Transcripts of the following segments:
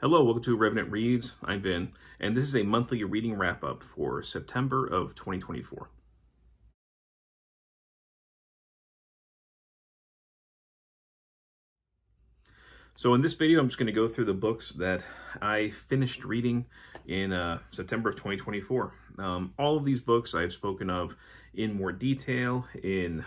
Hello, welcome to Revenant Reads. I'm Vin, and this is a monthly reading wrap-up for September of 2024. So in this video, I'm just going to go through the books that I finished reading in September of 2024. All of these books I've spoken of in more detail in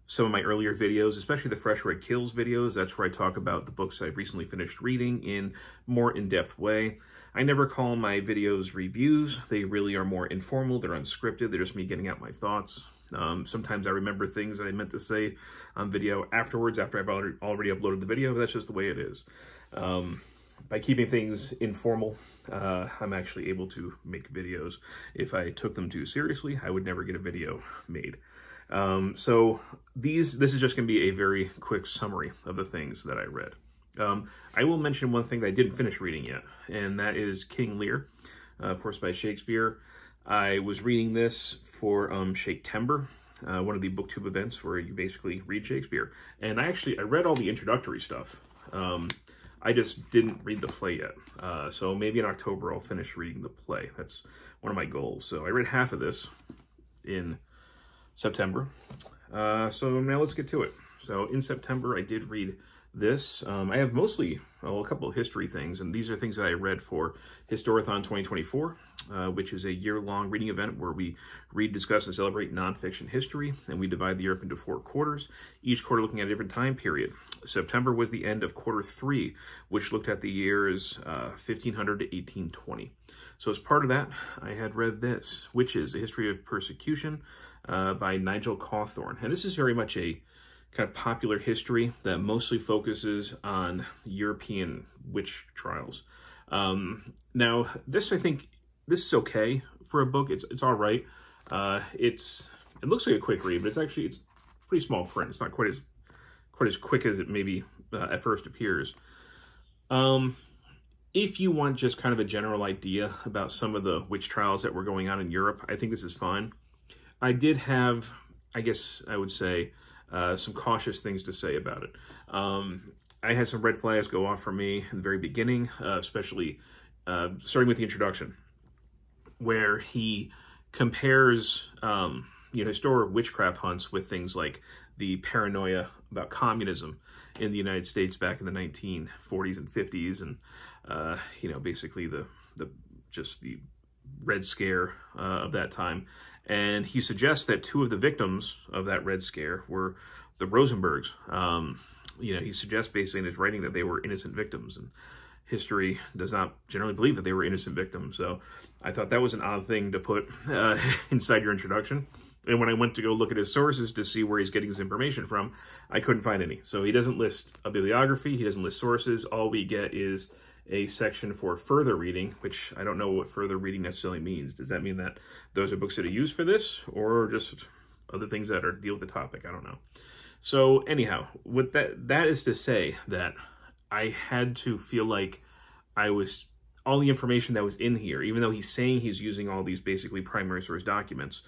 some of my earlier videos, especially the Fresh Red Kills videos. That's where I talk about the books I've recently finished reading in more in-depth way. I never call my videos reviews. They really are more informal. They're unscripted. They're just me getting out my thoughts. Sometimes I remember things that I meant to say on video afterwards, after I've already uploaded the video. But that's just the way it is. By keeping things informal, I'm actually able to make videos. If I took them too seriously, I would never get a video made. So this is just going to be a very quick summary of the things that I read. I will mention one thing that I didn't finish reading yet, and that is King Lear, of course, by Shakespeare. I was reading this for Shaktember, one of the booktube events where you basically read Shakespeare. And I read all the introductory stuff. I just didn't read the play yet. So maybe in October I'll finish reading the play. That's one of my goals. So I read half of this in September. So now let's get to it. So in September, I did read this. I have mostly a couple of history things, and these are things that I read for Historathon 2024, which is a year-long reading event where we read, discuss, and celebrate nonfiction history, and we divide the year up into 4 quarters, each quarter looking at a different time period. September was the end of quarter 3, which looked at the years 1500 to 1820. So as part of that, I had read this, which is A History of Persecution, by Nigel Cawthorne. And this is very much a kind of popular history that mostly focuses on European witch trials. Now, I think this is okay for a book. It's all right. It looks like a quick read, but it's pretty small print. It's not quite as quick as it maybe at first appears. If you want just kind of a general idea about some of the witch trials that were going on in Europe, I think this is fine. I did have, I guess I would say, some cautious things to say about it. I had some red flags go off for me in the very beginning, especially starting with the introduction, where he compares, historic witchcraft hunts with things like the paranoia about communism in the United States back in the 1940s and 50s, and basically the Red Scare of that time. And he suggests that 2 of the victims of that Red Scare were the Rosenbergs. He suggests basically in his writing that they were innocent victims, and history does not generally believe that they were innocent victims. So I thought that was an odd thing to put inside your introduction. And when I went to go look at his sources to see where he's getting his information from, I couldn't find any. So he doesn't list a bibliography, he doesn't list sources. All we get is a section for further reading, which I don't know what further reading necessarily means. Does that mean that those are books that are used for this, or just other things that deal with the topic? I don't know. So anyhow, what that is to say that I had to feel like all the information that was in here, even though he's saying he's using all these basically primary source documents,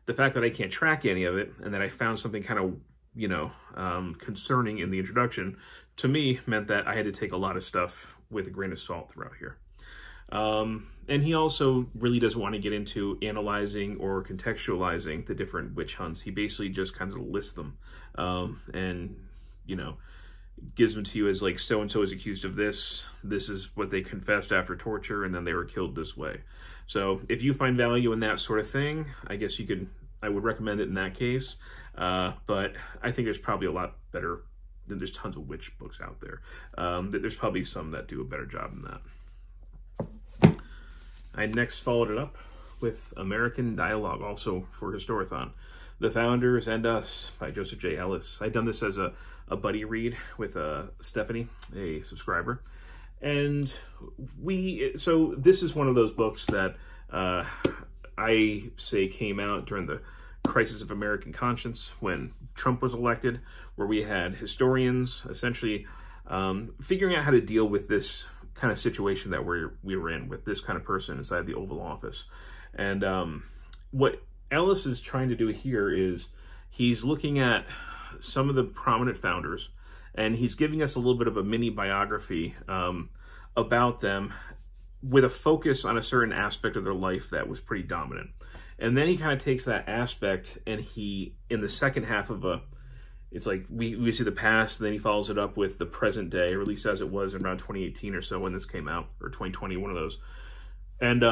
the fact that I can't track any of it, and that I found something kind of, concerning in the introduction, to me meant that I had to take a lot of stuff with a grain of salt throughout here. And he also really doesn't want to get into analyzing or contextualizing the different witch hunts. He basically just kind of lists them, and, gives them to you as like, so-and-so is accused of this. This is what they confessed after torture, and then they were killed this way. So if you find value in that sort of thing, I guess I would recommend it in that case. But I think there's probably a lot better. There's tons of witch books out there. There's probably some that do a better job than that. I next followed it up with American Dialogue, also for Historathon. The Founders and Us by Joseph J. Ellis. I'd done this as a buddy read with Stephanie, a subscriber. And so this is one of those books that I say came out during the crisis of American conscience when Trump was elected, where we had historians essentially figuring out how to deal with this kind of situation that we were in with this kind of person inside the Oval Office. And what Ellis is trying to do here is he's looking at some of the prominent founders, and he's giving us a little bit of a mini biography about them with a focus on a certain aspect of their life that was pretty dominant. And then he kind of takes that aspect and he, in the second half of it's like we see the past, and then he follows it up with the present day, or at least as it was around 2018 or so when this came out, or 2020, one of those. And,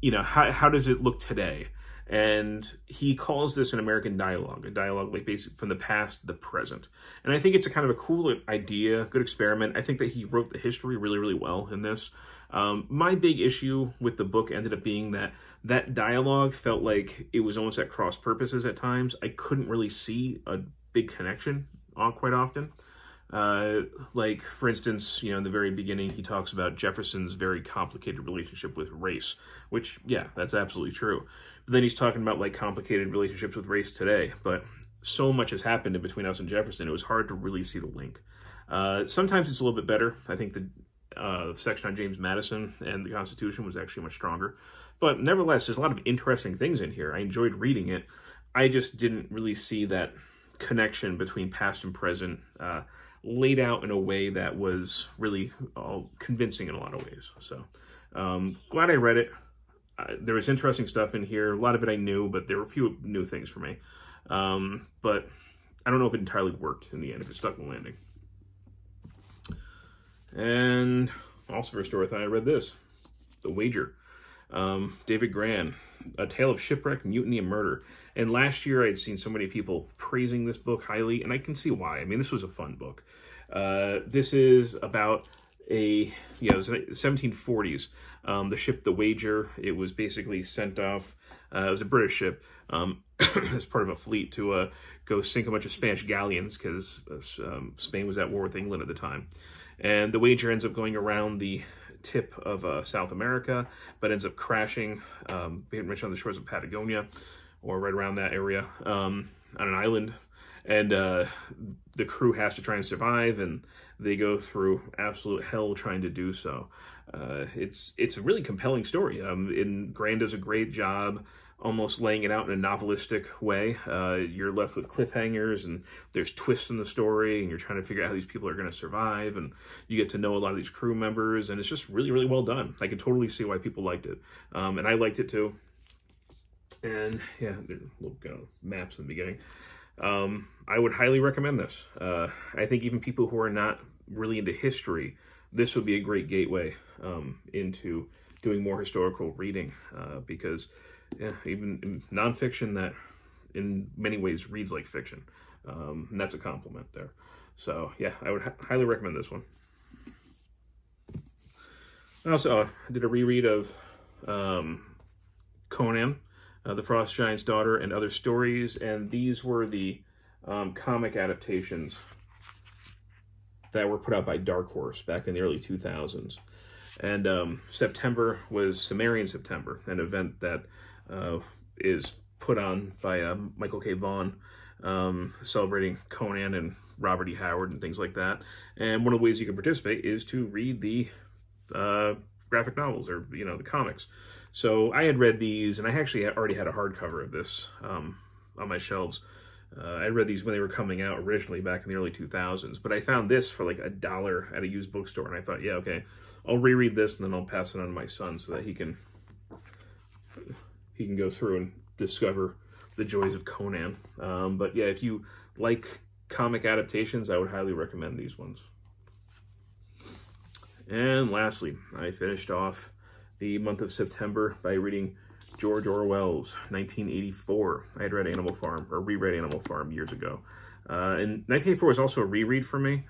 you know, how does it look today? And he calls this an American dialogue, a dialogue like basically from the past to the present. And I think it's a kind of a cool idea, good experiment. I think that he wrote the history really, really well in this. My big issue with the book ended up being that dialogue felt like it was almost at cross purposes at times. I couldn't really see a big connection quite often. Like, for instance, you know, in the very beginning, he talks about Jefferson's very complicated relationship with race, which, yeah, that's absolutely true. But then he's talking about, like, complicated relationships with race today. But so much has happened in between us and Jefferson, it was hard to really see the link. Sometimes it's a little bit better. I think the section on James Madison and the Constitution was actually much stronger. But nevertheless, there's a lot of interesting things in here. I enjoyed reading it. I just didn't really see that connection between past and present laid out in a way that was really convincing in a lot of ways. So glad I read it. There was interesting stuff in here. A lot of it I knew, but there were a few new things for me. But I don't know if it entirely worked in the end, if it stuck the landing. And also for a story, I thought I read this, The Wager. David Grann, A Tale of Shipwreck, Mutiny, and Murder. And last year I'd seen so many people praising this book highly, and I can see why. I mean, this was a fun book. This is about it was in the 1740s. The ship, The Wager, it was basically sent off, it was a British ship, as part of a fleet to go sink a bunch of Spanish galleons, because Spain was at war with England at the time. And The Wager ends up going around the tip of South America, but ends up crashing pretty much on the shores of Patagonia, or right around that area, on an island. And the crew has to try and survive, and they go through absolute hell trying to do so. It's a really compelling story. And Grann does a great job almost laying it out in a novelistic way. You're left with cliffhangers, and there's twists in the story, and you're trying to figure out how these people are going to survive, and you get to know a lot of these crew members, and it's just really, really well done. I can totally see why people liked it. And I liked it too. And yeah, little maps in the beginning. I would highly recommend this. I think even people who are not really into history, this would be a great gateway into doing more historical reading, because yeah, even in nonfiction that in many ways reads like fiction, and that's a compliment there. So yeah, I would highly recommend this one. I also did a reread of Conan, The Frost Giant's Daughter, and Other Stories, and these were the comic adaptations that were put out by Dark Horse back in the early 2000s. And September was Sumerian September, an event that is put on by Michael K. Vaughan, celebrating Conan and Robert E. Howard and things like that. And one of the ways you can participate is to read the graphic novels, or, you know, the comics. So I had read these, and I actually already had a hardcover of this on my shelves. I read these when they were coming out originally back in the early 2000s, but I found this for like $1 at a used bookstore, and I thought, yeah, okay, I'll reread this, and then I'll pass it on to my son so that he can go through and discover the joys of Conan. But yeah, if you like comic adaptations, I would highly recommend these ones. And lastly, I finished off the month of September by reading George Orwell's 1984. I had read Animal Farm, or reread Animal Farm years ago. And 1984 was also a reread for me.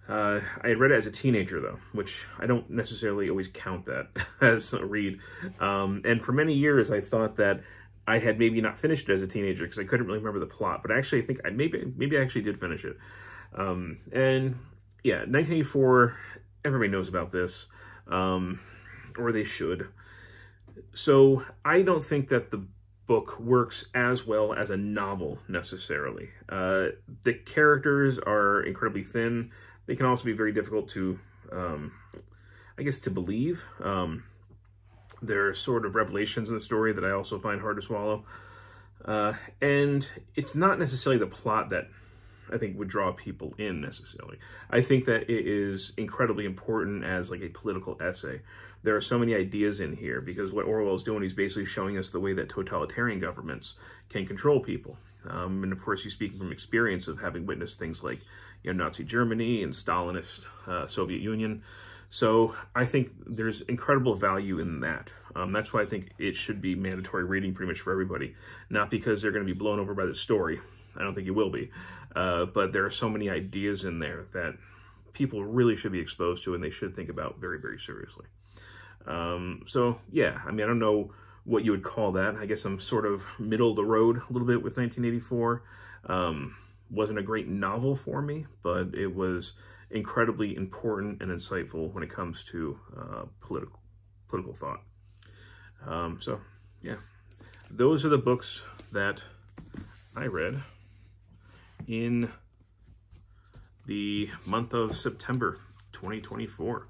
I had read it as a teenager, though, which I don't necessarily always count that as a read. And for many years, I thought that I had maybe not finished it as a teenager because I couldn't really remember the plot. But actually, I think maybe I actually did finish it. And yeah, 1984, everybody knows about this, or they should. So I don't think that the book works as well as a novel necessarily. The characters are incredibly thin. They can also be very difficult to, I guess, to believe. There are sort of revelations in the story that I also find hard to swallow. And it's not necessarily the plot that I think would draw people in necessarily. I think that it is incredibly important as like a political essay. There are so many ideas in here because what Orwell is doing, he's basically showing us the way that totalitarian governments can control people. And of course, he's speaking from experience of having witnessed things like, you know, Nazi Germany and Stalinist Soviet Union. So I think there's incredible value in that. That's why I think it should be mandatory reading pretty much for everybody. Not because they're going to be blown over by the story. I don't think you will be. But there are so many ideas in there that people really should be exposed to and they should think about very, very seriously. So, yeah, I mean, I don't know what you would call that. I guess I'm sort of middle of the road a little bit with 1984. Wasn't a great novel for me, but it was incredibly important and insightful when it comes to political thought. So, yeah, those are the books that I read in the month of September 2024.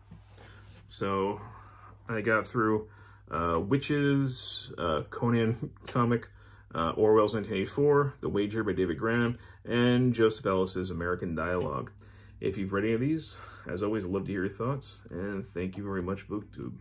So I got through Witches, Conan comic, Orwell's 1984, The Wager by David Grann, and Joseph Ellis's American Dialogue. If you've read any of these, as always, I'd love to hear your thoughts, and thank you very much, BookTube.